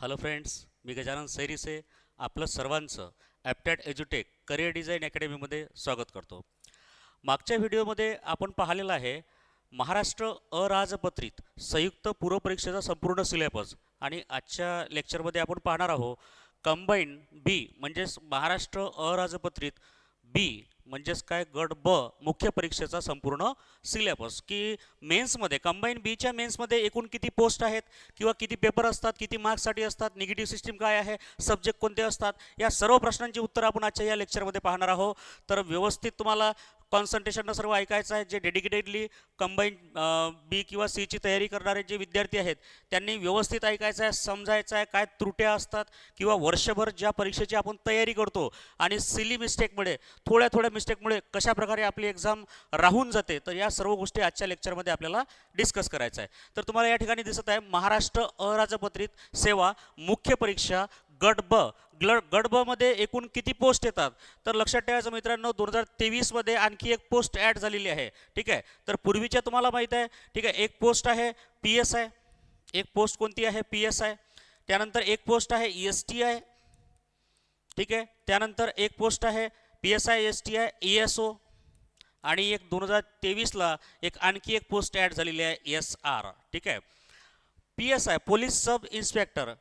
Hello friends, मी गजानन सैरीसे आपलं सर्वांचं ॲप्टॅट एज्युटेक career design अकॅडमीमध्ये स्वागत करतो. मागच्या व्हिडिओमध्ये आपण पाहिलेलं आहे महाराष्ट्र अराजपत्रित संयुक्त पूर्व परीक्षेचा संपूर्ण सिलेबस आणि आजच्या लेक्चरमध्ये आपण पाहणार आहोत कंबाईन बी म्हणजेच महाराष्ट्र अराजपत्रित बी म्हणजेच काय गट ब मुख्य परीक्षेचा संपूर्ण सिलेबस की मेन्समध्ये कंबाईन बीच्या मेन्समध्ये एकूण किती पोस्ट आहेत किंवा किती पेपर असतात, किती मार्क्ससाठी असतात, निगेटिव्ह सिस्टीम काय आहे, सब्जेक्ट कोणते असतात, या सर्व प्रश्नांची उत्तरं आपण आजच्या या लेक्चरमध्ये पाहणार आहोत. तर व्यवस्थित तुम्हाला कॉन्सन्ट्रेशननं सर्व ऐकायचं आहे. जे डेडिकेटेडली कंबाईन बी किंवा सीची तयारी करणारे जे विद्यार्थी आहेत त्यांनी व्यवस्थित ऐकायचं आहे, समजायचं आहे काय त्रुट्या असतात किंवा वर्षभर ज्या परीक्षेची आपण तयारी करतो आणि सिली मिस्टेकमुळे थोड्या मिस्टेकमुळे कशा प्रकारे आपली एक्झाम राहून जाते, तर या सर्व गोष्टी आजच्या लेक्चरमध्ये आपल्याला डिस्कस करायचं आहे. तर तुम्हाला या ठिकाणी दिसत आहे महाराष्ट्र अराजपत्रित सेवा मुख्य परीक्षा गट ब. गट ब मध्ये एकूण किती पोस्ट येतात, तर लक्षात ठेवायचं मित्रांनो 2023 मध्ये आणखी एक पोस्ट ॲड झालेली आहे. ठीक आहे, तर पूर्वीच्या तुम्हाला माहीत आहे. ठीक आहे, एक पोस्ट आहे PSI, एक पोस्ट कोणती आहे PSI, त्यानंतर एक पोस्ट आहे STI. ठीक आहे, त्यानंतर एक पोस्ट आहे PSI STI ESO आणि एक 2023ला एक आणखी एक पोस्ट ॲड झालेली आहे SR. ठीक आहे, PSI police sub inspector,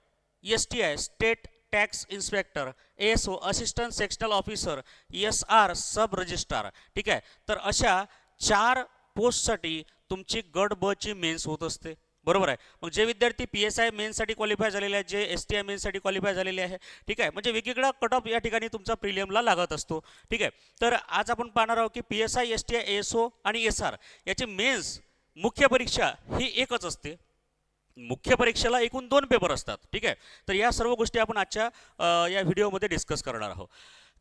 STI state tax inspector, ASO assistant sectional officer, SR सब रजिस्ट्रार. ठीक आहे, तर अशा 4 पोस्टसाठी तुमची गट ब ची मेन्स होत असते. बरोबर आहे. मग जे विद्यार्थी PSI मेन्ससाठी क्वालिफाय झालेले आहेत, जे STI मेन्ससाठी क्वालिफाय झालेले आहे, ठीक आहे, म्हणजे वेगवेगळा कट ऑफ या ठिकाणी तुमचा प्रिलियमला लागत असतो. ठीक आहे, तर आज आपण पाहणार आहोत की PSI STI ASO आणि SR याची मेन्स मुख्य परीक्षा ही एकच असते. मुख्य परीक्षेला एकूण 2 पेपर असतात. ठीक आहे, तर या सर्व गोष्टी आपण आजच्या या व्हिडिओमध्ये डिस्कस करणार आहोत.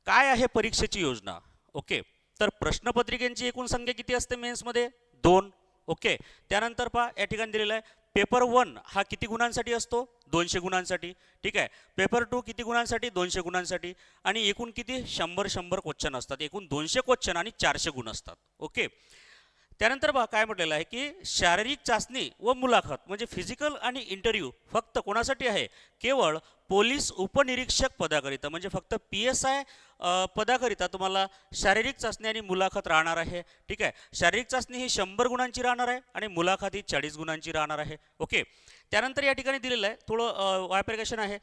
काय आहे परीक्षेची योजना? ओके, तर प्रश्नपत्रिकेची एकूण संख्या किती असते मेन्समध्ये? 2. ओके, त्यानंतर पहा या ठिकाणी दिलेलं आहे पेपर 1 हा किती गुणांसाठी असतो? 200 गुणांसाठी. ठीक आहे, पेपर 2 किती गुणांसाठी? 200 गुणांसाठी. आणि एकूण किती? 100 क्वेश्चन असतात. एकूण 200 क्वेश्चन आणि 400 गुण असतात. ओके, त्यानंतर बघा काय म्हटलेलं आहे की शारीरिक चाचणी व मुलाखत म्हणजे फिजिकल आणि इंटरव्ह्यू फक्त कोणासाठी आहे? केवळ पोलीस उपनिरीक्षक पदाकरिता, म्हणजे फक्त PSI पदाकरिता तुम्हाला शारीरिक चाचणी आणि मुलाखत राहणार आहे. ठीक आहे, शारीरिक चाचणी ही 100 गुणांची राहणार आहे आणि मुलाखत ही 40 गुणांची राहणार आहे. ओके, त्यानंतर या ठिकाणी दिलेलं आहे थोडं वायप्रिकेशन आहे.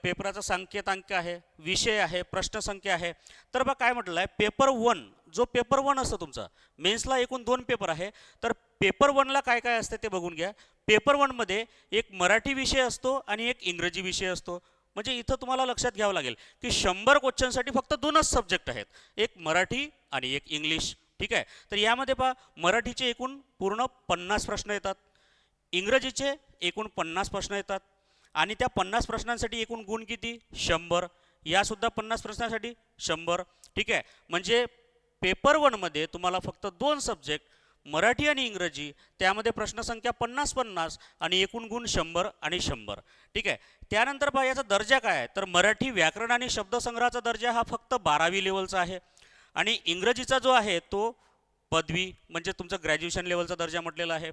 पेपराचा सांकेतांक आहे, विषय आहे, प्रश्नसंख्या आहे. तर बघा काय म्हटलं आहे, पेपर 1 जो पेपर 1 असतो तुमचा मेन्सला एकूण 2 पेपर आहे. तर पेपर 1ला काय काय असते ते बघून घ्या. पेपर 1 मध्ये एक मराठी विषय असतो आणि एक इंग्रजी विषय असतो. म्हणजे इथं तुम्हाला लक्षात घ्यावं लागेल की 100 क्वेश्चनसाठी फक्त 2च सब्जेक्ट आहेत, एक मराठी आणि एक इंग्लिश. ठीक आहे, तर यामध्ये पहा मराठीचे एकूण पूर्ण 50 प्रश्न येतात, इंग्रजीचे एकूण 50 प्रश्न येतात आणि त्या 50 प्रश्नांसाठी एकूण गुण किती? 100. यासुद्धा 50 प्रश्नांसाठी 100. ठीक आहे, म्हणजे पेपर 1 मध्ये तुम्हाला फक्त 2 सब्जेक्ट मराठी आणि इंग्रजी, त्यामध्ये प्रश्नसंख्या 50-50 आणि एकूण गुण 100 आणि 100. ठीक आहे, त्यानंतर पहा याचा दर्जा काय आहे, तर मराठी व्याकरण आणि शब्दसंग्रहाचा दर्जा हा फक्त 12वी लेवलचा आहे आणि इंग्रजीचा जो आहे तो पदवी म्हणजे तुमचं ग्रॅज्युएशन लेवलचा दर्जा म्हटलेला आहे.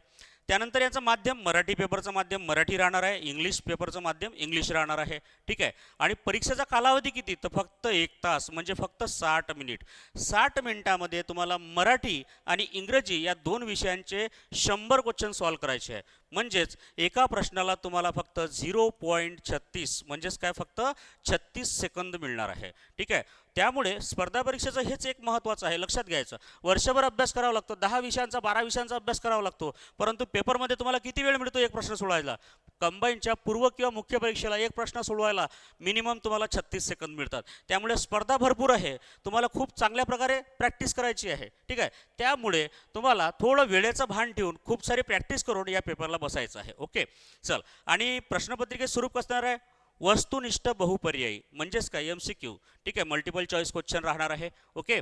त्यानंतर याचं माध्यम मराठी, पेपरचं माध्यम मराठी राहणार आहे, इंग्लिश पेपरचं माध्यम इंग्लिश राहणार आहे. ठीक आहे, आणि परीक्षेचा कालावधी किती, तर फक्त 1 तास म्हणजे फक्त 60 मिनिट. 60 मिनिटामध्ये तुम्हाला मराठी आणि इंग्रजी या 2 विषयांचे 100 क्वेश्चन सॉल्व्ह करायचे आहे. म्हणजेच एका प्रश्नाला तुम्हाला फक्त 0.36 म्हणजेच काय फक्त 36 सेकंद मिळणार आहे. ठीक आहे, त्यामुळे स्पर्धा परीक्षेचं हेच एक महत्त्वाचं आहे, लक्षात घ्यायचं. वर्षभर अभ्यास करावा लागतो, 10 विषयांचा 12 विषयांचा अभ्यास करावा लागतो, परंतु पेपरमध्ये तुम्हाला किती वेळ मिळतो एक प्रश्न सोडवायला? कंबाईनच्या पूर्व किंवा मुख्य परीक्षेला एक प्रश्न सोडवायला मिनिमम तुम्हाला 36 सेकंद मिळतात. त्यामुळे स्पर्धा भरपूर आहे, तुम्हाला खूप चांगल्या प्रकारे प्रॅक्टिस करायची आहे. ठीक आहे, त्यामुळे तुम्हाला थोडं वेळेचं भान ठेवून खूप सारी प्रॅक्टिस करून या पेपरला बसायचं आहे. ओके, चल, आणि प्रश्नपत्रिकेत स्वरूप कसणार आहे? वस्तुनिष्ठ बहुपर्यायी म्हणजेच काय MCQ. ठीक आहे, मल्टिपल चॉईस क्वेश्चन राहणार आहे. ओके,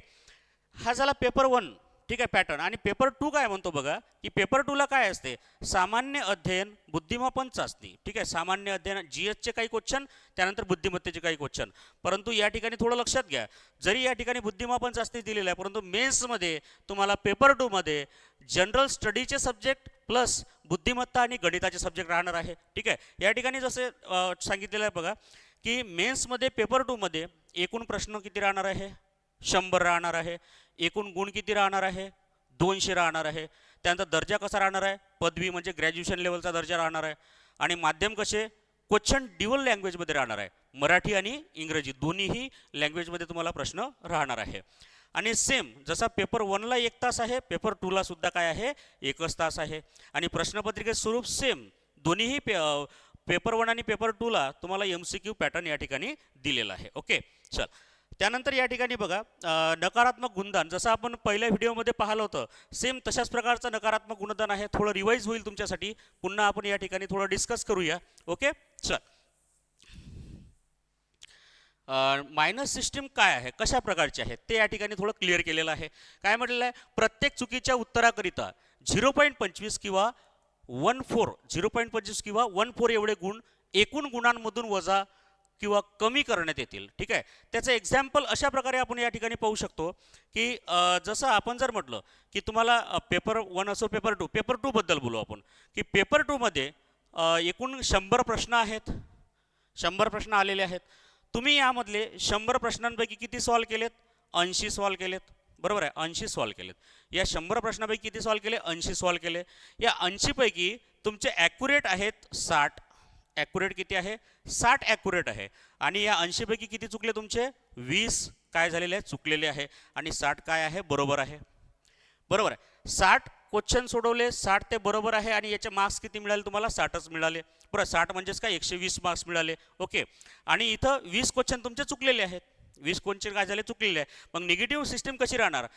हा झाला पेपर 1. ठीक आहे, पॅटर्न. आणि पेपर 2 काय म्हणतो बघा, की पेपर 2ला काय असते, सामान्य अध्ययन बुद्धिमापन चाचणी. ठीक आहे, सामान्य अध्ययन GSचे काही क्वेश्चन, त्यानंतर बुद्धिमत्तेचे काही क्वेश्चन. परंतु या ठिकाणी थोडं लक्षात घ्या, जरी या ठिकाणी बुद्धिमापन चाचणी दिलेलं आहे, परंतु मेन्समध्ये तुम्हाला पेपर 2 मध्ये जनरल स्टडीचे सब्जेक्ट प्लस बुद्धिमत्ता आणि गणिताचे सब्जेक्ट राहणार आहे. ठीक आहे, या ठिकाणी जसे सांगितलेलं आहे बघा, की मेन्समध्ये पेपर 2 मध्ये एकूण प्रश्न किती राहणार आहे, 100 राहणार आहे. एकूण गुण किती राहणार आहे, 200 राहणार आहे. त्यानंतर दर्जा कसा राहणार आहे, पदवी म्हणजे ग्रॅज्युएशन लेवलचा दर्जा राहणार आहे. आणि माध्यम कसे, क्वेश्चन ड्युअल लँग्वेजमध्ये राहणार आहे, मराठी आणि इंग्रजी दोन्हीही लँग्वेजमध्ये तुम्हाला प्रश्न राहणार आहे. आणि सेम जसा पेपर 1ला 1 तास आहे, पेपर 2ला सुद्धा काय आहे, 1च तास आहे. आणि प्रश्नपत्रिकेचे स्वरूप सेम, दोन्हीही पेपर 1 आणि पेपर 2ला तुम्हाला MCQ पॅटर्न या ठिकाणी दिलेला आहे. ओके, चल. त्यानंतर या ठिकाणी बघा, नकारात्मक गुणदान जसं आपण पहिल्या व्हिडिओमध्ये पाहिलं होतं, सेम तशाच प्रकारचं नकारात्मक गुणदान आहे. थोडं रिवाईज होईल तुमच्यासाठी, पुन्हा आपण या ठिकाणी थोडं डिस्कस करूया. ओके, चल. मायनस सिस्टीम काय आहे, कशा प्रकारची आहे ते या ठिकाणी थोडं क्लिअर केलेलं आहे. काय म्हटलेलं आहे, प्रत्येक चुकीच्या उत्तराकरिता 0.25 किंवा 0.25 किंवा 1/4 एवढे गुण एकूण गुणांमधून वजा किंवा कमी करण्यात येतील. ठीक आहे, त्याचं एक्झाम्पल अशा प्रकारे आपण या ठिकाणी पाहू शकतो, की जसं आपण जर म्हटलं की तुम्हाला पेपर 1 असो पेपर 2, पेपर 2 बद्दल बोलू आपण, की पेपर 2 मध्ये एकूण 100 प्रश्न आहेत, 100 प्रश्न आलेले आहेत. तुम्ही यामधले 100 प्रश्नांपैकी किती सॉल्व केलेत, 80 सॉल्व केलेत. बरोबर आहे, 80 सॉल्व केलेत. या 100 प्रश्नांपैकी किती सॉल्व केले, 80 सॉल्व केले. या 80 पैकी तुमचे ॲक्युरेट आहेत 60. ॲक्युरेट किती आहे, 60 ॲक्युरेट आहे. आणि या 80 पैकी किती चुकले तुमचे, 20 काय झालेले आहे, चुकलेले आहे. आणि 60 काय आहे, बरोबर आहे. बरोबर आहे, 60 क्वेश्चन सोडवले, 60 ते बरोबर आहे. आणि याचे मार्क्स किती मिळाले तुम्हाला, 60च मिळाले. बरं, 60 म्हणजेच काय, 120 मार्क्स मिळाले. ओके, आणि इथं 20 क्वेश्चन तुमचे चुकलेले आहेत, 20 क्वेश्चन काय झाले, चुकलेले आहे. मग निगेटिव्ह सिस्टीम कशी राहणार,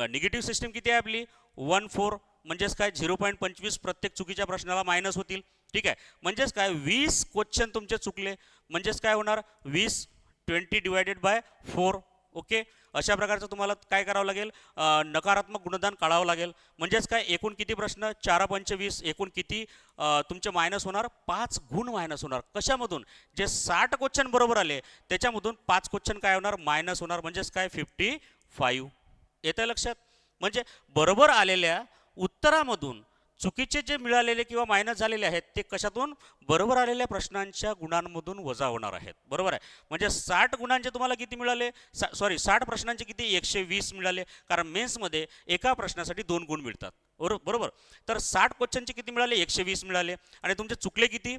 निगेटिव्ह सिस्टीम किती आहे आपली, 1/4 म्हणजेच काय, 0.25 प्रत्येक चुकीच्या प्रश्नाला मायनस होतील. ठीक आहे, म्हणजेच काय, 20 क्वेश्चन तुमचे चुकले, म्हणजेच काय होणार, 20 20/4. ओके, अशा प्रकारचं तुम्हाला काय करावं लागेल, नकारात्मक गुणदान काढावं लागेल. म्हणजेच काय, एकूण किती प्रश्न, 4×5 = एकूण किती तुमचे मायनस होणार, 5 गुण मायनस होणार. कशामधून, जे 60 क्वेश्चन बरोबर आले त्याच्यामधून 5 क्वेश्चन काय होणार, मायनस होणार. म्हणजेच काय, 55. येतं लक्षात. म्हणजे बरोबर आलेल्या उत्तरामधून चुकीचे जे मिळालेले किंवा मायनस झालेले आहेत ते कशातून, बरोबर आलेल्या प्रश्नांच्या गुणांमधून वजा होणार आहेत. बरोबर आहे, म्हणजे 60 गुणांचे तुम्हाला किती मिळाले, 60 प्रश्नांचे किती, 120 मिळाले. कारण मेन्समध्ये एका प्रश्नासाठी 2 गुण मिळतात. बरोबर, तर 60 क्वेश्चनचे किती मिळाले, 120 मिळाले. आणि तुमचे चुकले किती,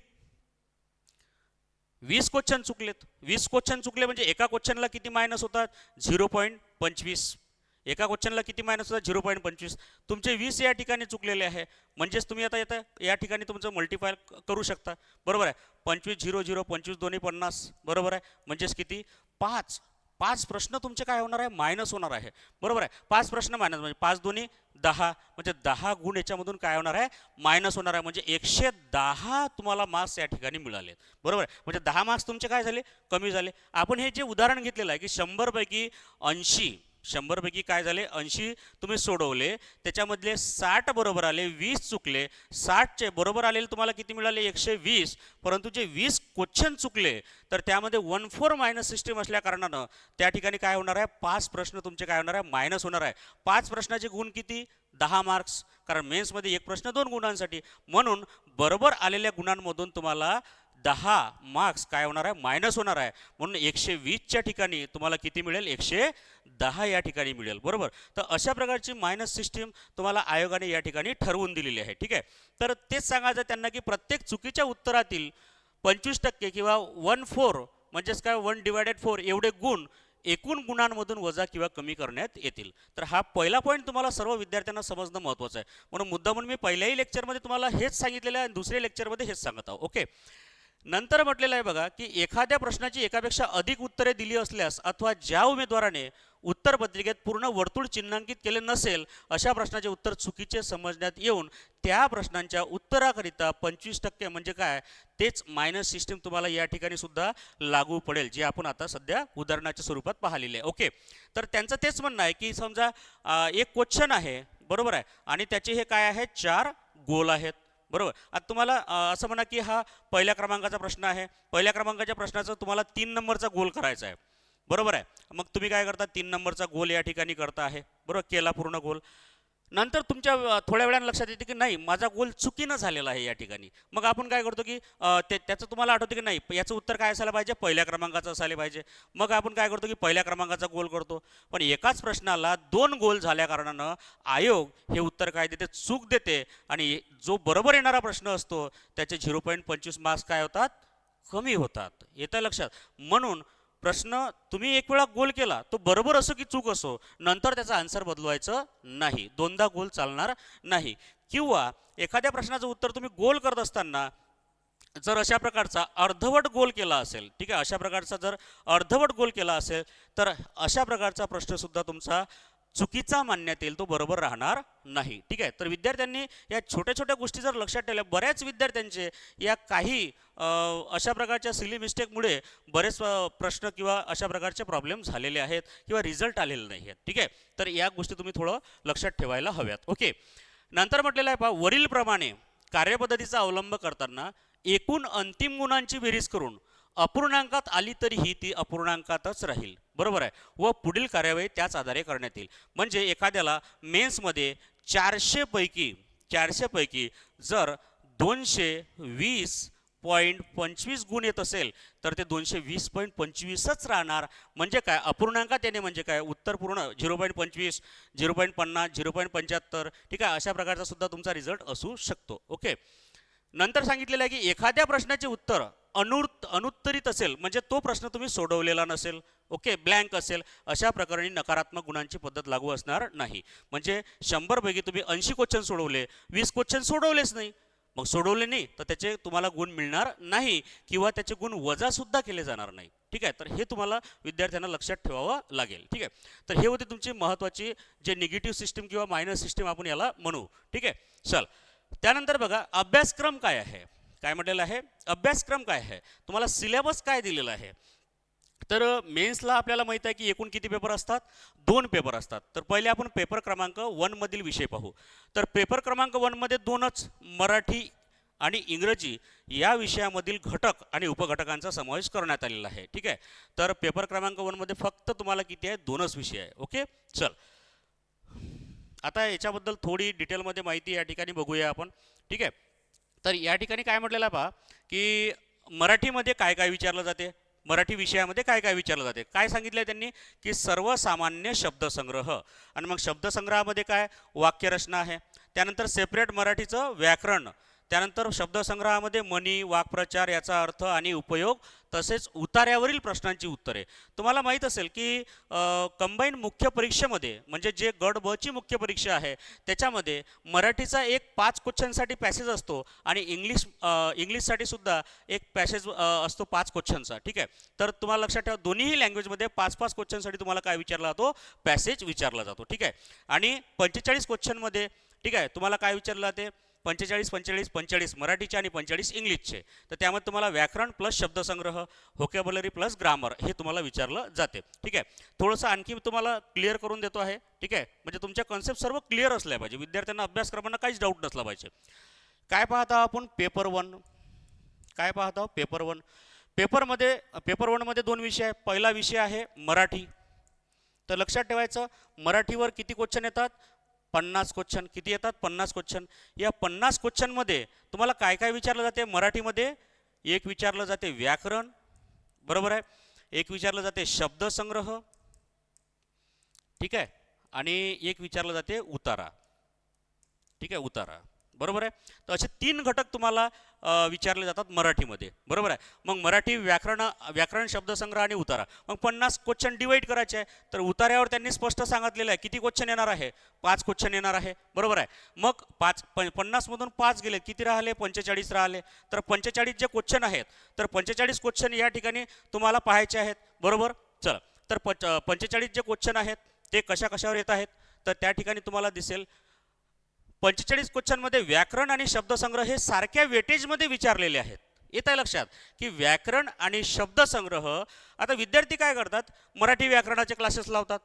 20 क्वेश्चन चुकलेत. 20 क्वेश्चन चुकले म्हणजे एका क्वेश्चनला किती मायनस होतात, 0.25. एका क्वेश्चनला किती मायनस होतात, 0.25. तुमचे 20 या ठिकाणी चुकलेले आहे. म्हणजेच तुम्ही आता या ठिकाणी तुमचं मल्टिप्लाय करू शकता. बरोबर आहे, 25 0 0 25 2 50. बरोबर आहे, म्हणजेच किती, 5 प्रश्न तुमचे काय होणार आहे, मायनस होणार आहे. बरोबर आहे, 5 प्रश्न मायनस म्हणजे 5 2 10, म्हणजे 10 गुण याच्यामधून काय होणार आहे, मायनस होणार आहे. म्हणजे 110 तुम्हाला मार्क्स या ठिकाणी मिळाले. बरोबर आहे, म्हणजे 10 मार्क्स तुमचे काय झाले, कमी झाले. आपण हे जे उदाहरण घेतलेलं आहे की 100 पैकी 100 पैकी काय झाले, 80 तुम्ही सोडवले, त्याच्यामधले 60 बरोबर आले, 20 चुकले. 60चे बरोबर आलेले तुम्हाला किती मिळाले, 120. परंतु जे 20 क्वेश्चन चुकले तर त्यामध्ये 1/4 मायनस सिस्टीम असल्या कारणानं त्या ठिकाणी काय होणार आहे, 5 प्रश्न तुमचे काय होणार आहे, मायनस होणार आहे. 5 प्रश्नाचे गुण किती, 10 मार्क्स. कारण मेन्समध्ये एक प्रश्न 2 गुणांसाठी. म्हणून बरोबर आलेल्या गुणांमधून तुम्हाला 10 मार्क्स काय होणार आहे, मायनस होणार आहे. म्हणून 120च्या ठिकाणी तुम्हाला किती मिळेल, 110 या ठिकाणी मिळेल. बरोबर, तर अशा प्रकारची मायनस सिस्टीम तुम्हाला आयोगाने या ठिकाणी ठरवून दिलेली आहे. ठीक आहे, तर तेच सांगायचं त्यांना की प्रत्येक चुकीच्या उत्तरातील 25% किंवा 1/4 म्हणजेच काय, 1/4 एवढे गुण एकूण गुणांमधून वजा किंवा कमी करण्यात येतील. तर हा पहिला पॉईंट तुम्हाला सर्व विद्यार्थ्यांना समजणं महत्त्वाचं आहे. म्हणून मुद्दामून मी पहिल्याही लेक्चरमध्ये तुम्हाला हेच सांगितलेलं आहे आणि दुसऱ्या लेक्चरमध्ये हेच सांगत आहोत. ओके, नंतर म्हटलेलं आहे बघा की एखाद्या प्रश्नाची एकापेक्षा अधिक उत्तरे दिली असल्यास अथवा ज्या उमेदवाराने उत्तरपत्रिकेत पूर्ण वर्तुळ चिन्हांकित केले नसेल अशा प्रश्नाचे उत्तर चुकीचे समजण्यात येऊन त्या प्रश्नांच्या उत्तराकरिता 25% म्हणजे काय, तेच मायनस सिस्टीम तुम्हाला या ठिकाणी सुद्धा लागू पडेल, जे आपण आता सध्या उदाहरणाच्या स्वरूपात पाहिलेले आहे. ओके, तर त्यांचं तेच म्हणणं आहे की समजा एक क्वेश्चन आहे, बरोबर आहे, आणि त्याचे हे काय आहेत, 4 गोल आहेत. बरोबर. आता तुम्हाला असं म्हणा की हा पहिल्या क्रमांकाचा प्रश्न आहे, पहिल्या क्रमांकाच्या प्रश्नाचं तुम्हाला 3 नंबरचा गोल करायचा आहे. बरोबर आहे. मग तुम्ही काय करता, 3 नंबरचा गोल या ठिकाणी करता आहे. बरोबर, केला पूर्ण गोल. नंतर तुमच्या थोड्या वेळानं लक्षात येते की नाही, माझा गोल चुकीनं झालेला आहे या ठिकाणी. मग आपण काय करतो की त्याचं तुम्हाला आठवतं की नाही, याचं उत्तर काय असायला पाहिजे, पहिल्या क्रमांकाचं असायला पाहिजे. मग आपण काय करतो की पहिल्या क्रमांकाचा गोल करतो. पण एकाच प्रश्नाला 2 गोल झाल्या कारणानं आयोग हे उत्तर काय देते, चूक देते, आणि जो बरोबर येणारा प्रश्न असतो त्याचे 0.25 मार्क्स काय होतात, कमी होतात. येतं लक्षात. म्हणून प्रश्न तुम्ही एक वेळा गोल केला, तो बरोबर असो की चूक असो, नंतर त्याचा आन्सर बदलवायचं नाही. दोनदा गोल चालणार नाही. किंवा एखाद्या प्रश्नाचं उत्तर तुम्ही गोल करत असताना जर अशा प्रकारचा अर्धवट गोल केला असेल, ठीक आहे, अशा प्रकारचा जर अर्धवट गोल केला असेल, तर अशा प्रकारचा प्रश्नसुद्धा तुमचा चुकीचा मानण्यात येईल, तो बरोबर राहणार नाही. ठीक आहे. तर विद्यार्थ्यांनी या छोट्या छोट्या गोष्टी जर लक्षात ठेवल्या, बऱ्याच विद्यार्थ्यांचे या काही अशा प्रकारच्या सिली मिस्टेकमुळे बरेच प्रश्न किंवा अशा प्रकारचे प्रॉब्लेम झालेले आहेत किंवा रिझल्ट आलेले नाही आहेत. ठीक आहे. तर या गोष्टी तुम्ही थोडं लक्षात ठेवायला हव्यात. ओके. नंतर म्हटलेलं आहे पहा, वरीलप्रमाणे कार्यपद्धतीचा अवलंब करताना एकूण अंतिम गुणांची बेरीज करून अपूर्णांकात आली तरीही ती अपूर्णांकातच राहील. बरोबर आहे. व पुढील कार्यवाही त्याच आधारे करण्यात येईल. म्हणजे एखाद्याला मेन्समध्ये 400 पैकी जर 220.25 गुण येत असेल तर ते 220.25च राहणार. म्हणजे काय, अपूर्णांकात येणे म्हणजे काय, उत्तर पूर्ण 0.25, 0.50, 0.75, ठीक आहे, अशा प्रकारचा सुद्धा तुमचा रिझल्ट असू शकतो. ओके. नंतर सांगितलेलं आहे की एखाद्या प्रश्नाचे उत्तर अनुत्तरित असेल, म्हणजे तो प्रश्न तुम्ही सोडवलेला नसेल, ओके, ब्लँक असेल, अशा प्रकरणी नकारात्मक गुणांची पद्धत लागू असणार नाही. म्हणजे 100 पैकी तुम्ही 80 क्वेश्चन सोडवले, 20 क्वेश्चन सोडवलेच नाही, मग सोडवले नाही तर त्याचे तुम्हाला गुण मिळणार नाही किंवा त्याचे गुण वजा सुद्धा केले जाणार नाही. ठीक आहे. तर हे तुम्हाला विद्यार्थ्यांना लक्षात ठेवावं लागेल. ठीक आहे. तर हे होते तुमची महत्त्वाची जे निगेटिव्ह सिस्टीम किंवा मायनस सिस्टीम आपण याला म्हणू. ठीक आहे. चल, त्यानंतर बघा अभ्यासक्रम काय आहे. काय म्हटलेलं आहे, अभ्यासक्रम काय आहे, तुम्हाला सिलेबस काय दिलेला आहे. तर मेन्सला आपल्याला माहित आहे की एकूण किती पेपर असतात, 2 पेपर असतात. तर पहिले आपण पेपर क्रमांक 1 मधील विषय पाहू. तर पेपर क्रमांक 1 मध्ये 2च, मराठी आणि इंग्रजी या विषयामधील घटक आणि उपघटकांचा समावेश करण्यात आलेला आहे. ठीक आहे. तर पेपर क्रमांक 1 मध्ये फक्त तुम्हाला किती आहे, 2च विषय आहे. ओके. चल, आता याच्याबद्दल थोडी डिटेलमध्ये माहिती या ठिकाणी बघूया आपण. ठीक आहे. तर या ठिकाणी काय म्हटलेलं आहे पहा, की मराठीमध्ये काय काय विचारलं जाते, मराठी विषयामध्ये काय काय विचारलं जाते. काय सांगितलं आहे त्यांनी, की सर्वसामान्य शब्दसंग्रह, आणि मग शब्दसंग्रहामध्ये काय, वाक्यरचना आहे, त्यानंतर सेपरेट मराठीचं व्याकरण, त्यानंतर शब्दसंग्रहामध्ये म्हणी, वाक्प्रचार, याचा अर्थ आणि उपयोग, तसेच उतार्यावरील प्रश्नांची उत्तरे. तुम्हाला माहीत असेल की कंबाईन मुख्य परीक्षेमध्ये, म्हणजे जे गट ब ची मुख्य परीक्षा आहे त्याच्यामध्ये मराठीचा एक 5 क्वेश्चनसाठी पॅसेज असतो आणि इंग्लिशसाठी सुद्धा एक पॅसेज असतो 5 क्वेश्चनचा. ठीक आहे. तर तुम्हाला लक्षात ठेवा, दोन्हीही लँग्वेजमध्ये 5-5 क्वेश्चनसाठी तुम्हाला काय विचारला जातो, पॅसेज विचारला जातो. ठीक आहे. आणि 45 क्वेश्चनमध्ये, ठीक आहे, तुम्हाला काय विचारलं जाते, 45 मराठीचे आणि 45 इंग्लिशचे. तर त्यामध्ये तुम्हाला व्याकरण प्लस शब्दसंग्रह, व्होकॅब्युलरी प्लस ग्रामर हे तुम्हाला विचारलं जाते. ठीक आहे. थोडंसं आणखी तुम्हाला क्लिअर करून देतो आहे. ठीक आहे. म्हणजे तुमच्या कन्सेप्ट सर्व क्लिअर असल्या पाहिजे, विद्यार्थ्यांना अभ्यासक्रमांना काहीच डाऊट नसला पाहिजे. काय पाहता आपण, पेपर 1. काय पाहता, पेपर 1. पेपर 1 मध्ये 2 विषय आहे. पहिला विषय आहे मराठी. तर लक्षात ठेवायचं, मराठीवर किती क्वेश्चन येतात, 50 क्वेश्चन. किती येतात, 50 क्वेश्चन. या 50 क्वेश्चनमध्ये तुम्हाला काय काय विचारलं जाते, मराठीमध्ये एक विचारलं जाते व्याकरण, बरोबर आहे, एक विचारलं जाते शब्दसंग्रह, ठीक आहे, आणि एक विचारलं जाते उतारा. ठीक आहे, उतारा, बरोबर आहे. तर असे 3 घटक तुम्हाला विचारले जातात मराठीमध्ये, बरोबर आहे. मग मराठी व्याकरण शब्दसंग्रह आणि उतारा, मग 50 क्वेश्चन डिवाइड करायचे आहे. तर उतार्यावर त्यांनी स्पष्ट सांगितलेलं आहे किती क्वेश्चन येणार आहे, 5 क्वेश्चन येणार आहे, बरोबर आहे. मग 50 मधून 5 गेले, किती राहिले, 45 राहिले. तर 45 जे क्वेश्चन आहेत, तर 45 क्वेश्चन या ठिकाणी तुम्हाला पाहायचे आहेत, बरोबर. चला, तर 45 जे क्वेश्चन आहेत ते कशा कशावर येत आहेत, तर त्या ठिकाणी तुम्हाला दिसेल 45 क्वेश्चनमध्ये व्याकरण आणि शब्दसंग्रह हे सारख्या वेटेजमध्ये विचारलेले आहेत. येत आहे लक्षात की व्याकरण आणि शब्दसंग्रह, आता विद्यार्थी काय करतात, मराठी व्याकरणाचे क्लासेस लावतात,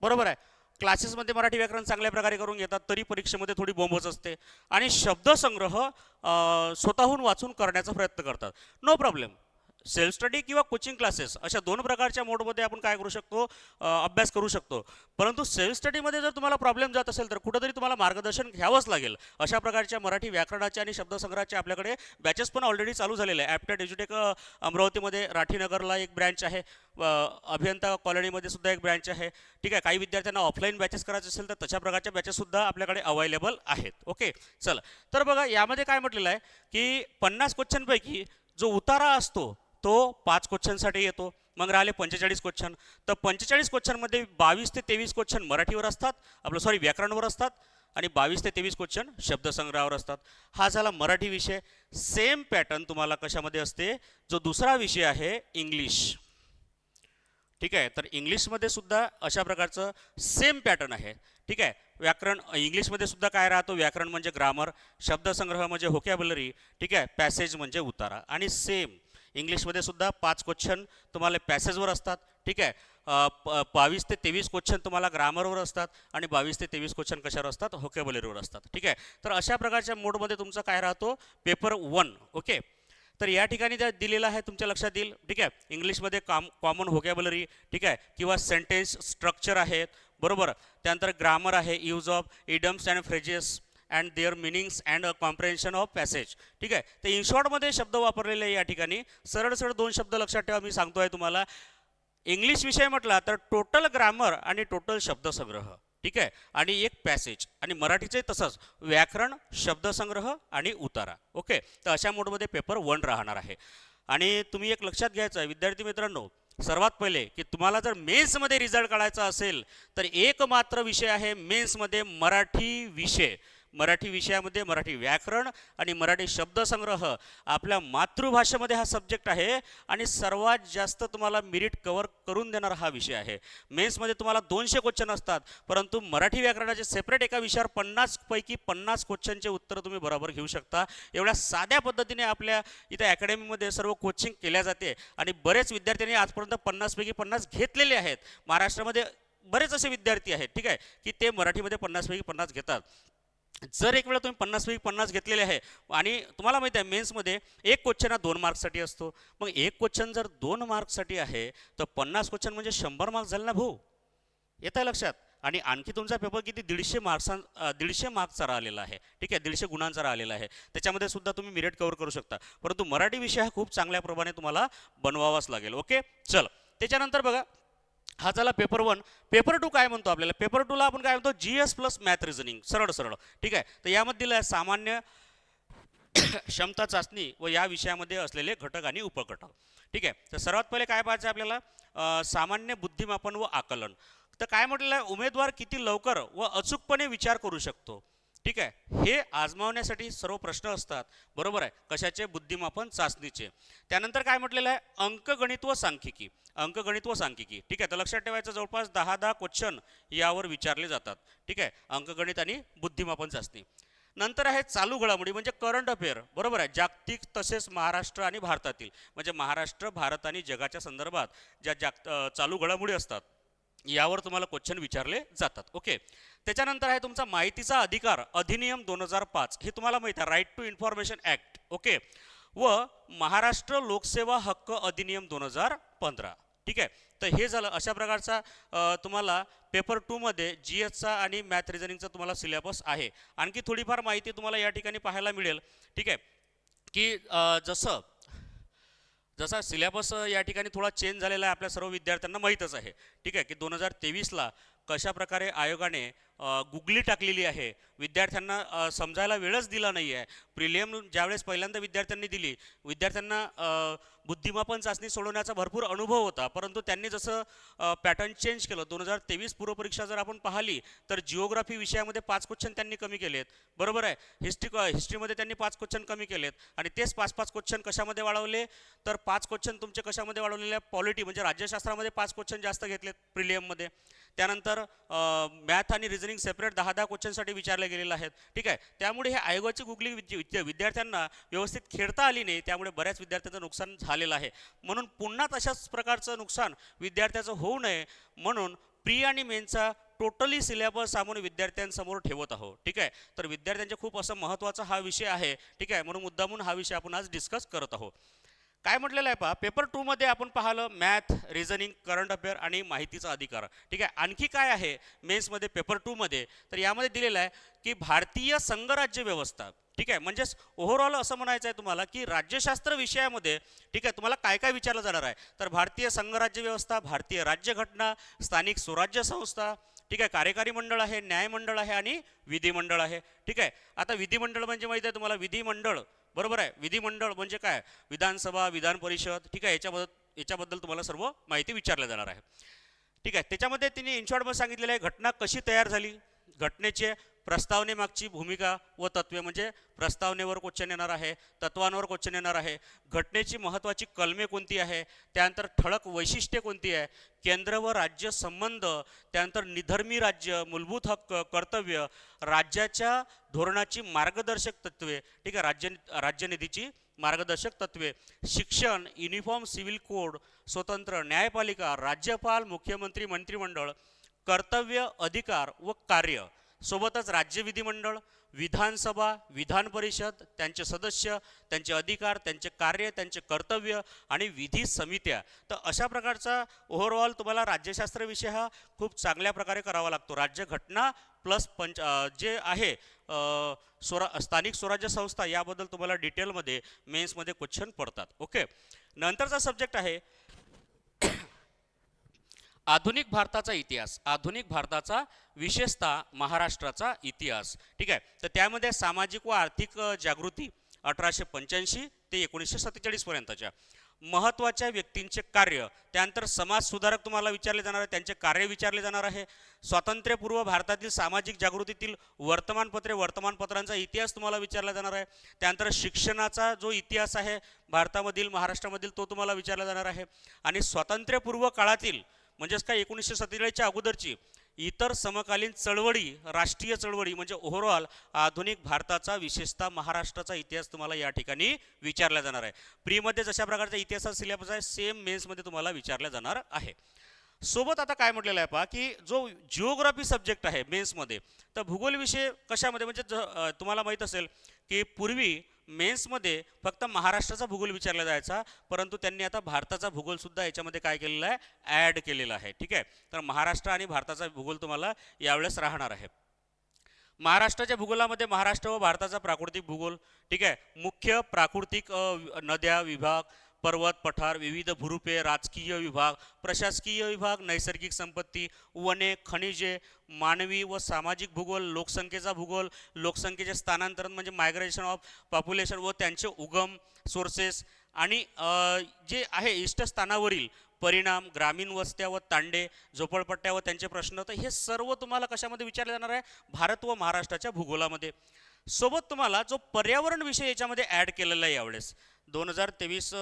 बरोबर आहे. क्लासेसमध्ये मराठी व्याकरण चांगल्या प्रकारे करून घेतात तरी परीक्षेमध्ये थोडी बोंबच असते आणि शब्दसंग्रह स्वतःहून वाचून करण्याचा प्रयत्न करतात. No problem. सेल्फ स्टडी किंवा कोचिंग क्लासेस अशा दोन प्रकारच्या मोडमध्ये आपण काय करू शकतो, अभ्यास करू शकतो. परंतु सेल्फ स्टडीमध्ये जर तुम्हाला प्रॉब्लेम जात असेल तर कुठंतरी तुम्हाला मार्गदर्शन घ्यावंच लागेल. अशा प्रकारच्या मराठी व्याकरणाच्या आणि शब्दसंग्रहाचे आपल्याकडे बॅचेस पण ऑलरेडी चालू झालेले आहे. ॲप्टेड एज्युटेक अमरावतीमध्ये राठीनगरला एक ब्रँच आहे, अभियंता कॉलनीमध्ये सुद्धा एक ब्रँच आहे. ठीक आहे, काही विद्यार्थ्यांना ऑफलाईन बॅचेस करायचे असेल तर तशा प्रकारच्या बॅचेससुद्धा आपल्याकडे अवेलेबल आहेत. ओके, चला तर बघा यामध्ये काय म्हटलेलं आहे की 50 क्वेश्चनपैकी जो उतारा असतो तो 5 क्वेश्चनसाठी येतो. मग राहिले 45 क्वेश्चन. तर 45 क्वेश्चनमध्ये 22 ते 23 क्वेश्चन मराठीवर असतात, व्याकरणवर असतात, आणि 22 ते 23 क्वेश्चन शब्दसंग्रहावर असतात. हा झाला मराठी विषय. सेम पॅटर्न तुम्हाला कशामध्ये असते, जो दुसरा विषय आहे इंग्लिश. ठीक आहे, तर इंग्लिशमध्ये सुद्धा अशा प्रकारचं सेम पॅटर्न आहे. ठीक आहे, व्याकरण इंग्लिशमध्ये सुद्धा काय राहतो, व्याकरण म्हणजे ग्रामर, शब्दसंग्रह म्हणजे व्होकॅब्युलरी, ठीक आहे, पॅसेज म्हणजे उतारा. आणि सेम इंग्लिशमध्ये सुद्धा 5 क्वेश्चन तुम्हाला पॅसेजवर असतात. ठीक आहे, 22 ते 23 क्वेश्चन तुम्हाला ग्रामरवर असतात आणि 22 ते 23 क्वेश्चन कशावर असतात, व्होकॅब्युलरीवर असतात. ठीक आहे, तर अशा प्रकारच्या मोडमध्ये तुमचा काय राहतो, पेपर 1. ओके, तर या ठिकाणी त्या दिलेलं आहे, तुमच्या लक्षात येईल. ठीक आहे, इंग्लिशमध्ये कॉमन व्होकॅब्युलरी, ठीक आहे, किंवा सेंटेन्स स्ट्रक्चर आहेत, बरोबर. त्यानंतर ग्रामर आहे, use of idioms and phrases and their meanings and comprehension of passage. ठीक आहे, तर इन शॉर्टमध्ये शब्द वापरलेले या ठिकाणी सरळ सरळ 2 शब्द लक्षात ठेवा. मी सांगतोय तुम्हाला, इंग्लिश विषय म्हटला तर टोटल ग्रामर आणि टोटल शब्दसंग्रह. ठीक आहे, आणि एक पॅसेज. आणि मराठीचे तसंच व्याकरण, शब्दसंग्रह आणि उतारा. ओके, तर अशा मोडमध्ये पेपर 1 राहणार आहे. आणि तुम्ही एक लक्षात घ्यायचं आहे विद्यार्थी मित्रांनो, सर्वात पहिले की तुम्हाला जर मेन्समध्ये रिझल्ट काढायचा असेल तर एकमात्र विषय आहे मेन्समध्ये मराठी विषय. मराठी विषयामध्ये मराठी व्याकरण आणि मराठी शब्दसंग्रह आपल्या मातृभाषेमध्ये हा सब्जेक्ट आहे आणि सर्वात जास्त तुम्हाला मेरिट कव्हर करून देणारा हा विषय आहे. मेन्समध्ये तुम्हाला 200 क्वेश्चन असतात, परंतु मराठी व्याकरणाचे सेपरेट एका विषयावर 50 पैकी 50 क्वेश्चनचे उत्तर तुम्ही बरोबर घेऊ शकता. एवढ्या साध्या पद्धतीने आपल्या इथे अकॅडमीमध्ये सर्व कोचिंग केल्या जाते आणि बरेच विद्यार्थ्यांनी आजपर्यंत 50 पैकी 50 घेतलेले आहेत. महाराष्ट्रामध्ये बरेच असे विद्यार्थी आहेत, ठीक आहे, की ते मराठीमध्ये 50 पैकी 50 घेतात. जर एक वेळा तुम्ही 50 पैकी 50 घेतलेले आहे आणि तुम्हाला माहिती आहे मेन्समध्ये एक क्वेश्चन हा 2 मार्क्ससाठी असतो. मग एक क्वेश्चन जर 2 मार्क्ससाठी आहे तर 50 क्वेश्चन म्हणजे 100 मार्क्स झाले ना भाऊ. येत आहे लक्षात. आणि आणखी तुमचा पेपर किती 150 मार्क्सचा राहिलेला आहे. ठीक आहे, 150 गुणांचा राहिलेला आहे. त्याच्यामध्ये सुद्धा तुम्ही मेरिट कव्हर करू शकता. परंतु मराठी विषय हा खूप चांगल्या प्रमाणे तुम्हाला बनवावाच लागेल. ओके, चल त्याच्यानंतर बघा, हा झाला पेपर 1. पेपर 2 काय म्हणतो आपल्याला, पेपर 2ला आपण काय म्हणतो, GS प्लस मॅथ रिझनिंग, सरळ सरळ. ठीक आहे, तर यामध्ये दिलं आहे सामान्य क्षमता चाचणी व या विषयामध्ये असलेले घटक आणि उपघटक. ठीक आहे, तर सर्वात पहिले काय पाहायचं आपल्याला, सामान्य बुद्धिमापन व आकलन. तर काय म्हटलेलं आहे, उमेदवार किती लवकर व अचूकपणे विचार करू शकतो. ठीक आहे, हे आजमावण्यासाठी सर्व प्रश्न असतात, बरोबर आहे, कशाचे, बुद्धिमापन चाचणीचे. त्यानंतर काय म्हटलेलं आहे, अंकगणित व सांख्यिकी. अंकगणित व सांख्यिकी, ठीक आहे, तर लक्षात ठेवायचं जवळपास 10 क्वेश्चन यावर विचारले जातात. ठीक आहे, अंकगणित आणि बुद्धिमापन चाचणी. नंतर आहे चालू घडामोडी म्हणजे करंट अफेअर, बरोबर आहे, जागतिक तसेच महाराष्ट्र आणि भारतातील, म्हणजे महाराष्ट्र, भारत आणि जगाच्या संदर्भात ज्या चालू घडामोडी असतात यावर तुम्हाला क्वेश्चन विचारले जातात. ओके, त्याच्यानंतर आहे तुमचा माहितीचा अधिकार अधिनियम 2005, हे तुम्हाला माहिती आहे, right to information act. Okay, व महाराष्ट्र लोकसेवा हक्क अधिनियम 2015. ठीक आहे, तर हे झालं. अशा प्रकारचा तुम्हाला पेपर 2 मध्ये GSचा आणि मॅथ रिझनिंगचा तुम्हाला सिलेबस आहे. आणखी थोडीफार माहिती तुम्हाला या ठिकाणी पाहायला मिळेल. ठीक आहे, की जसा सिलेबस या ठिकाणी थोडा चेंज झालेला आहे, आपल्या सर्व विद्यार्थ्यांना माहीतच आहे. ठीक आहे, की 2023ला कशा प्रकारे आयोगाने गुगली टाकलेली आहे, विद्यार्थ्यांना समजायला वेळच दिला नाही आहे. प्रिलियम ज्यावेळेस पहिल्यांदा विद्यार्थ्यांनी दिली, विद्यार्थ्यांना बुद्धिमापन चाचणी सोडवण्याचा भरपूर अनुभव होता, परंतु त्यांनी जसं पॅटर्न चेंज केलं, 2023 पूर्वपरीक्षा जर आपण पाहिली तर जिओग्राफी विषयामध्ये 5 क्वेश्चन त्यांनी कमी केलेत, बरोबर आहे, हिस्ट्रीमध्ये त्यांनी 5 क्वेश्चन कमी केलेत. आणि तेच 5-5 क्वेश्चन कशामध्ये वाढवले, तर 5 क्वेश्चन तुमचे कशामध्ये वाढवलेले, पॉलिटी म्हणजे राज्यशास्त्रामध्ये 5 क्वेश्चन जास्त घेतलेत प्रिलियममध्ये. त्यानंतर मॅथ आणि रिझनिंग सेपरेट 10 क्वेश्चनसाठी विचारले गेलेले आहेत. ठीक आहे, त्यामुळे हे आयोगाची गुगली विद्यार्थ्यांना व्यवस्थित खेळता आली नाही, त्यामुळे बऱ्याच विद्यार्थ्यांचं नुकसान झालेलं आहे. म्हणून पुन्हा तशाच प्रकारचं नुकसान विद्यार्थ्याचं होऊ नये म्हणून प्री आणि मेनचा टोटली सिलेबस आपण विद्यार्थ्यांसमोर ठेवत आहोत. ठीक आहे, तर विद्यार्थ्यांच्या खूप असं महत्त्वाचा हा विषय आहे. ठीक आहे, म्हणून मुद्दामून हा विषय आपण आज डिस्कस करत आहोत. काय म्हटलेलं आहे पहा, पेपर 2 मध्ये आपण पाहिलं मॅथ, रिझनिंग, करंट अफेअर आणि माहितीचा अधिकार. ठीक आहे, आणखी काय आहे मेन्समध्ये पेपर 2 मध्ये, तर यामध्ये दिलेलं आहे की भारतीय संघराज्य व्यवस्था. ठीक आहे, म्हणजेच ओव्हरऑल असं म्हणायचं आहे तुम्हाला की राज्यशास्त्र विषयामध्ये ठीक आहे तुम्हाला काय काय विचारलं जाणार आहे. तर भारतीय संघराज्य व्यवस्था, भारतीय राज्यघटना, स्थानिक स्वराज्य संस्था, ठीक आहे, कार्यकारी मंडळ आहे, न्यायमंडळ आहे आणि विधिमंडळ आहे. ठीक आहे, आता विधिमंडळ म्हणजे माहिती आहे तुम्हाला, विधिमंडळ बरोबर आहे. विधिमंडळ म्हणजे काय, विधानसभा, विधान परिषद. ठीक आहे, याच्याबद्दल तुम्हाला सर्व माहिती विचारल्या जाणार आहे. ठीक आहे, त्याच्यामध्ये तिने इन शॉर्टमध्ये सांगितलेलं आहे घटना कशी तयार झाली, घटनेचे प्रस्तावनेमागची भूमिका व तत्वे, म्हणजे प्रस्तावनेवर क्वेश्चन येणार आहे, तत्वांवर क्वेश्चन येणार आहे, घटनेची महत्त्वाची कलमे कोणती आहे, त्यानंतर ठळक वैशिष्ट्ये कोणती आहे, केंद्र व राज्य संबंध, त्यानंतर निधर्मी राज्य, मूलभूत हक्क, कर्तव्य, राज्याच्या धोरणाची मार्गदर्शक तत्वे. ठीक आहे, राज्यनिधीची मार्गदर्शक तत्वे, शिक्षण, युनिफॉर्म सिव्हिल कोड, स्वतंत्र न्यायपालिका, राज्यपाल, मुख्यमंत्री, मंत्रिमंडळ, कर्तव्य, अधिकार व कार्य, सोबतच राज्य विधिमंडळ, विधानसभा, विधान परिषद, त्यांचे सदस्य, त्यांचे अधिकार, त्यांचे कार्य, त्यांचे कर्तव्य आणि विधी समित्या. तर अशा प्रकारचा ओव्हरऑल तुम्हाला राज्यशास्त्र विषय हा खूप चांगल्या प्रकारे करावा लागतो. राज्यघटना प्लस जे आहे स्थानिक स्वराज्य संस्था, याबद्दल तुम्हाला डिटेलमध्ये मेन्समध्ये क्वेश्चन पडतात. ओके, नंतरचा सब्जेक्ट आहे आधुनिक भारताचा इतिहास. आधुनिक भारताचा विशेषतः महाराष्ट्राचा इतिहास. ठीक आहे, तर त्यामध्ये सामाजिक व आर्थिक जागृती 1885 ते 1947 पर्यंतच्या, महत्त्वाच्या व्यक्तींचे कार्य, त्यानंतर समाज सुधारक तुम्हाला विचारले जाणार आहे, त्यांचे कार्य विचारले जाणार आहे, स्वातंत्र्यपूर्व भारतातील सामाजिक जागृतीतील वर्तमानपत्रे, वर्तमानपत्रांचा इतिहास तुम्हाला विचारला जाणार आहे, त्यानंतर शिक्षणाचा जो इतिहास आहे भारतामधील, महाराष्ट्रामधील, तो तुम्हाला विचारला जाणार आहे, आणि स्वातंत्र्यपूर्व काळातील म्हणजेच काय 1947च्या अगोदरची इतर समकालीन चळवळी, राष्ट्रीय चळवळी, म्हणजे ओव्हरऑल आधुनिक भारताचा विशेषतः महाराष्ट्राचा इतिहास तुम्हाला या ठिकाणी विचारला जाणार आहे. प्रीमध्ये जशा प्रकारचा इतिहासाचा सिलेबस आहे सेम मेन्समध्ये तुम्हाला विचारला जाणार आहे. सोबत आता काय म्हटलेलं आहे पहा की जो जिओग्राफी सब्जेक्ट आहे मेन्समध्ये, तर भूगोल विषय कशामध्ये, म्हणजे तुम्हाला माहीत असेल की पूर्वी मेन्समध्ये फक्त महाराष्ट्राचा भूगोल विचारला जायचा, परंतु त्यांनी आता भारताचा भूगोलसुद्धा याच्यामध्ये काय केलेला आहे, ॲड केलेला आहे. ठीक आहे, तर महाराष्ट्र आणि भारताचा भूगोल तुम्हाला यावेळेस राहणार आहे. महाराष्ट्राच्या भूगोलामध्ये महाराष्ट्र व भारताचा प्राकृतिक भूगोल. ठीक आहे, मुख्य प्राकृतिक नद्या विभाग, पर्वत, पठार, विविध भूरूपे, राजकीय विभाग, प्रशासकीय विभाग, नैसर्गिक संपत्ती, वने, खनिजे, मानवी व सामाजिक भूगोल, लोकसंख्येचा भूगोल, लोकसंख्येचे स्थानांतरण म्हणजे मायग्रेशन ऑफ पॉप्युलेशन व त्यांचे उगम सोर्सेस, आणि जे आहे इष्टस्थानावरील परिणाम, ग्रामीण वस्त्या व तांडे, झोपडपट्ट्या व त्यांचे प्रश्न. तर हे सर्व तुम्हाला कशामध्ये विचारले जाणार आहे, भारत व महाराष्ट्राच्या भूगोलामध्ये. सोबत तुम्हाला जो पर्यावरण विषय याच्यामध्ये ॲड केलेला आहे यावेळेस 2023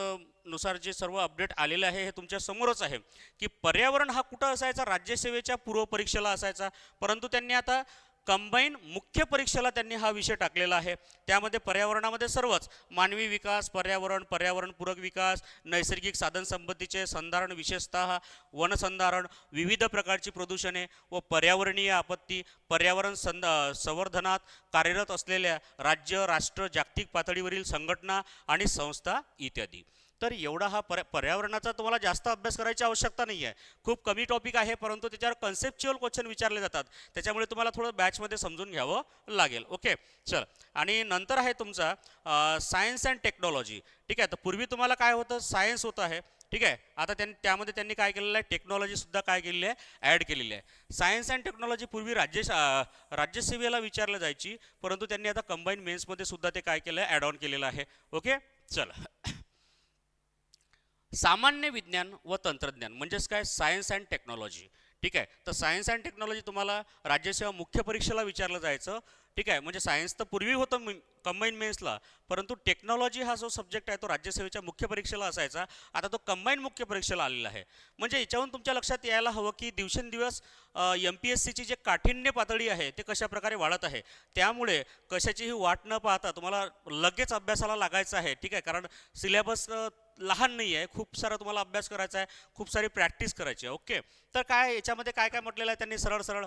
नुसार जे सर्व अपडेट आलेले आहे हे तुमच्या समोरच आहे की पर्यावरण हा कुठं असायचा, राज्यसेवेच्या पूर्वपरीक्षेला असायचा, परंतु त्यांनी आता कंबाईन मुख्य परीक्षेला त्यांनी हा विषय टाकलेला आहे. त्यामध्ये पर्यावरणामध्ये सर्वच मानवी विकास, पर्यावरण, पर्यावरणपूरक विकास, नैसर्गिक साधनसंपत्तीचे संधारण, विशेषतः वनसंधारण, विविध प्रकारची प्रदूषणे व पर्यावरणीय आपत्ती, पर्यावरण संवर्धनात कार्यरत असलेल्या राज्य, राष्ट्र, जागतिक पातळीवरील संघटना आणि संस्था इत्यादी. तर एवढा हा पर्यावरणाचा तुम्हाला जास्त अभ्यास करायची आवश्यकता नाही आहे, खूप कमी टॉपिक आहे, परंतु त्याच्यावर कन्सेप्च्युअल क्वेश्चन विचारले जातात, त्याच्यामुळे तुम्हाला थोडं बॅचमध्ये समजून घ्यावं लागेल. ओके, चल. आणि नंतर आहे तुमचा सायन्स अँड टेक्नॉलॉजी. ठीक आहे, तर पूर्वी तुम्हाला काय होतं, सायन्स होतं आहे. ठीक आहे, आता त्यामध्ये त्यांनी काय केलेलं आहे, टेक्नॉलॉजीसुद्धा काय केलेली आहे, ॲड केलेली आहे. सायन्स अँड टेक्नॉलॉजी पूर्वी राज्यसेवेला विचारलं जायची, परंतु त्यांनी आता कंबाईन मेन्समध्ये सुद्धा ते काय केलं आहे, ॲड ऑन केलेलं आहे. ओके, चला. सामान्य विज्ञान व तंत्रज्ञान म्हणजेच काय, सायन्स अँड टेक्नॉलॉजी. ठीक आहे, तर सायन्स अँड टेक्नॉलॉजी तुम्हाला राज्यसेवा मुख्य परीक्षेला विचारलं जायचं. ठीक आहे, म्हणजे सायन्स तर पूर्वी होतं कंबाईन मेन्सला, परंतु टेक्नॉलॉजी हा जो सब्जेक्ट आहे तो राज्यसेवेच्या मुख्य परीक्षेला असायचा, आता तो कंबाईन मुख्य परीक्षेला आलेला आहे. म्हणजे याच्यावरून तुमच्या लक्षात यायला हवं की दिवसेंदिवस MPSCची जे काठिण्य पातळी आहे ते कशा प्रकारे वाढत आहे. त्यामुळे कशाचीही वाट न पाहता तुम्हाला लगेच अभ्यासाला लागायचं आहे, ठीक आहे. कारण सिलेबस लहान नाही आहे, खूप सारा तुम्हाला अभ्यास करायचा आहे, खूप सारी प्रॅक्टिस करायची आहे. ओके, तर काय याच्यामध्ये काय काय म्हटलेलं आहे त्यांनी, सरळ सरळ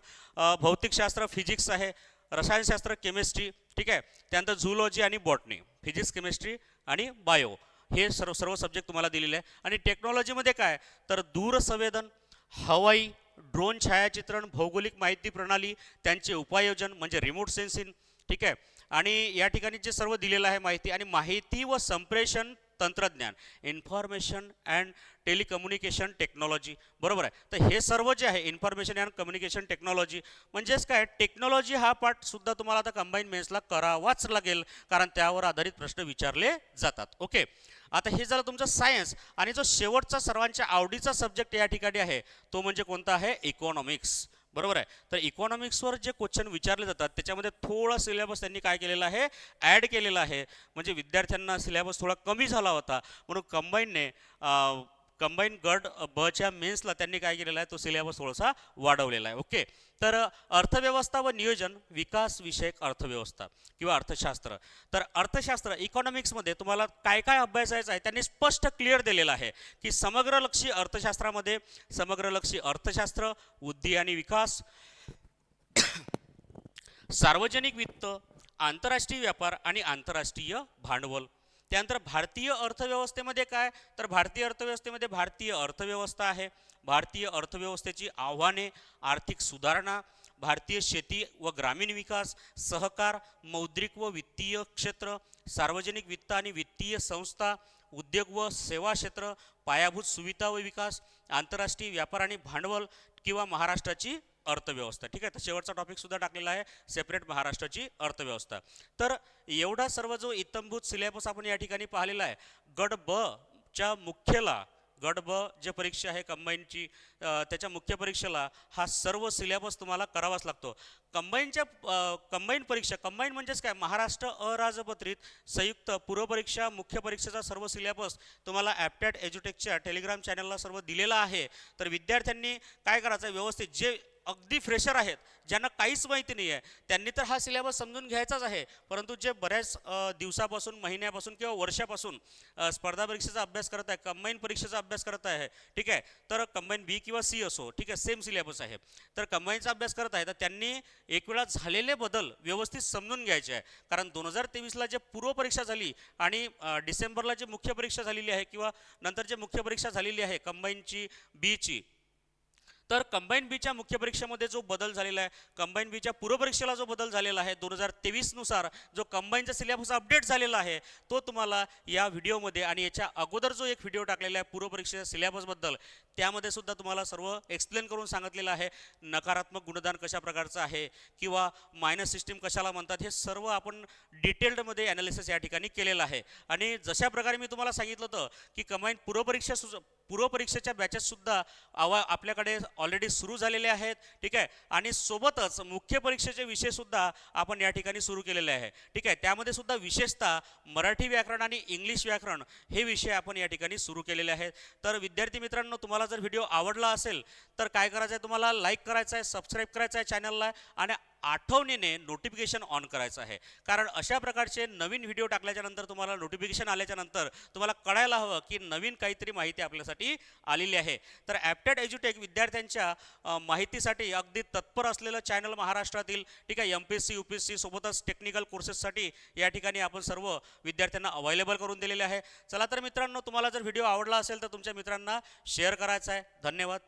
भौतिकशास्त्र फिजिक्स आहे, रसायनशास्त्र केमिस्ट्री, ठीक आहे. त्यानंतर झूलॉजी आणि बॉटनी, फिजिक्स केमिस्ट्री आणि बायो, हे सर्व सर्व सब्जेक्ट तुम्हाला दिलेले आहे. आणि टेक्नॉलॉजीमध्ये काय तर दूरसंवेदन, हवाई, ड्रोन छायाचित्रण, भौगोलिक माहिती प्रणाली, त्यांचे उपाययोजन म्हणजे रिमोट सेन्सिंग, ठीक आहे. आणि या ठिकाणी जे सर्व दिलेलं आहे माहिती, आणि माहिती व संप्रेषण तंत्रज्ञान, इन्फॉर्मेशन अँड टेलिकम्युनिकेशन टेक्नॉलॉजी, बरोबर आहे. तर हे सर्व जे आहे इन्फॉर्मेशन अँड कम्युनिकेशन टेक्नॉलॉजी, म्हणजेच काय टेक्नॉलॉजी हा पार्ट सुद्धा तुम्हाला आता कंबाईन मेन्सला करावाच लागेल, कारण त्यावर आधारित प्रश्न विचारले जातात. ओके, आता हे झालं तुमचं सायन्स. आणि जो शेवटचा सर्वांच्या आवडीचा सब्जेक्ट या ठिकाणी आहे तो म्हणजे कोणता आहे, इकॉनॉमिक्स, बरोबर आहे. तर इकॉनॉमिक्सवर जे क्वेश्चन विचारले जातात त्याच्यामध्ये थोडा सिलेबस त्यांनी काय केलेला आहे, ॲड केलेला आहे. म्हणजे विद्यार्थ्यांना सिलेबस थोडा कमी झाला होता, म्हणून कंबाईन गट बच्या मेन्सला त्यांनी काय केलेला आहे, तो सिलेबस थोडासा वाढवलेला आहे. ओके, तर अर्थव्यवस्था व नियोजन, विकास विषयक अर्थव्यवस्था किंवा अर्थशास्त्र. तर अर्थशास्त्र इकॉनॉमिक्समध्ये तुम्हाला काय काय अभ्यासायचं आहे त्यांनी स्पष्ट क्लिअर दिलेलं आहे की समग्रलक्षी अर्थशास्त्रामध्ये समग्रलक्षी अर्थशास्त्र, वृद्धी आणि विकास, सार्वजनिक वित्त, आंतरराष्ट्रीय व्यापार आणि आंतरराष्ट्रीय भांडवल. त्यानंतर भारतीय अर्थव्यवस्थेमध्ये काय तर भारतीय अर्थव्यवस्थेमध्ये भारतीय अर्थव्यवस्था आहे, भारतीय अर्थव्यवस्थेची आव्हाने, आर्थिक सुधारणा, भारतीय शेती व ग्रामीण विकास, सहकार, मौद्रिक व वित्तीय क्षेत्र, सार्वजनिक वित्त आणि वित्तीय संस्था, उद्योग व सेवा क्षेत्र, पायाभूत सुविधा व विकास, आंतरराष्ट्रीय व्यापार आणि भांडवल किंवा महाराष्ट्राची अर्थव्यवस्था. ठीक आहे, तर शेवटचा टॉपिक सुद्धा टाकलेला आहे सेपरेट महाराष्ट्राची अर्थव्यवस्था. तर एवढा सर्व जो इत्थंभूत सिलेबस आपण या ठिकाणी पाहिलेला आहे. गट ब च्या मुख्यला, गट ब जे परीक्षा आहे कंबाईनची, त्याच्या मुख्य परीक्षेला हा सर्व सिलेबस तुम्हाला करावाच लागतो. कंबाईन परीक्षा, कंबाईन म्हणजेच काय, महाराष्ट्र अराजपत्रित संयुक्त पूर्वपरीक्षा मुख्य परीक्षेचा सर्व सिलेबस तुम्हाला ॲप्टॅट एज्युटेकच्या टेलिग्राम चॅनलला सर्व दिलेला आहे. तर विद्यार्थ्यांनी काय करायचं, व्यवस्थित जे अगदी फ्रेशर आहेत, ज्यांना काहीच माहिती नाही आहे, त्यांनी तर हा सिलेबस समजून घ्यायचाच आहे. परंतु जे बऱ्याच दिवसापासून, महिन्यापासून किंवा वर्षापासून स्पर्धा परीक्षेचा अभ्यास करत आहे, कंबाईन परीक्षेचा अभ्यास करत आहे, ठीक आहे, तर कंबाईन बी किंवा सी असो, ठीक आहे, सेम सिलेबस आहे, तर कंबाईनचा अभ्यास करत आहे, तर त्यांनी एक वेळा झालेले बदल व्यवस्थित समजून घ्यायचे आहे. कारण 2023ला जे पूर्वपरीक्षा झाली आणि डिसेंबरला जी मुख्य परीक्षा झालेली आहे किंवा नंतर जे मुख्य परीक्षा झालेली आहे कंबाईनची बीची, तर कंबाईन बीच्या मुख्य परीक्षेमध्ये जो बदल झालेला आहे, कंबाईन बीच्या पूर्वपरीक्षेला जो बदल झालेला आहे 2023 नुसार जो कंबाईनचा सिलेबस अपडेट झालेला आहे, तो तुम्हाला या व्हिडिओमध्ये आणि याच्या अगोदर जो एक व्हिडिओ टाकलेला आहे पूर्वपरीक्षेच्या सिलेबसबद्दल, त्यामध्ये सुद्धा तुम्हाला सर्व एक्सप्लेन करून सांगितलेलं आहे. नकारात्मक गुणदान कशा प्रकारचं आहे किंवा मायनस सिस्टीम कशाला म्हणतात, हे सर्व आपण डिटेल्डमध्ये ॲनालिसिस या ठिकाणी केलेलं आहे. आणि जशा प्रकारे मी तुम्हाला सांगितलं होतं की कंबाईन पूर्वपरीक्षेच्या बॅचेससुद्धा आपल्याकडे ऑलरेडी सुरू झालेले आहेत, ठीक आहे, आणि सोबतच मुख्य परीक्षेचे विषयसुद्धा आपण या ठिकाणी सुरू केलेले आहे, ठीक आहे. त्यामध्ये सुद्धा विशेषतः मराठी व्याकरण आणि इंग्लिश व्याकरण हे विषय आपण या ठिकाणी सुरू केलेले आहेत. तर विद्यार्थी मित्रांनो, तुम्हाला जर व्हिडिओ आवडला असेल तर काय करायचं आहे, तुम्हाला लाईक करायचं आहे, सबस्क्राईब करायचं आहे चॅनलला, आणि आठवणीने नोटिफिकेशन ऑन करायचं आहे. कारण अशा प्रकारचे नवीन व्हिडिओ टाकल्याच्या नंतर तुम्हाला नोटिफिकेशन आल्याच्या नंतर तुम्हाला कळायला हवं की नवीन काहीतरी माहिती आपल्यासाठी आलेली आहे. तर ॲप्टॅट एज्युटेक विद्यार्थ्यांच्या माहितीसाठी अगदी तत्पर असलेलं चॅनल महाराष्ट्रातील, ठीक आहे, MPSC UPSC सोबतच टेक्निकल कोर्सेससाठी या ठिकाणी आपण सर्व विद्यार्थ्यांना अवेलेबल करून दिलेले आहे. चला तर मित्रांनो, तुम्हाला जर व्हिडिओ आवडला असेल तर तुमच्या मित्रांना शेअर करायचा आहे. धन्यवाद.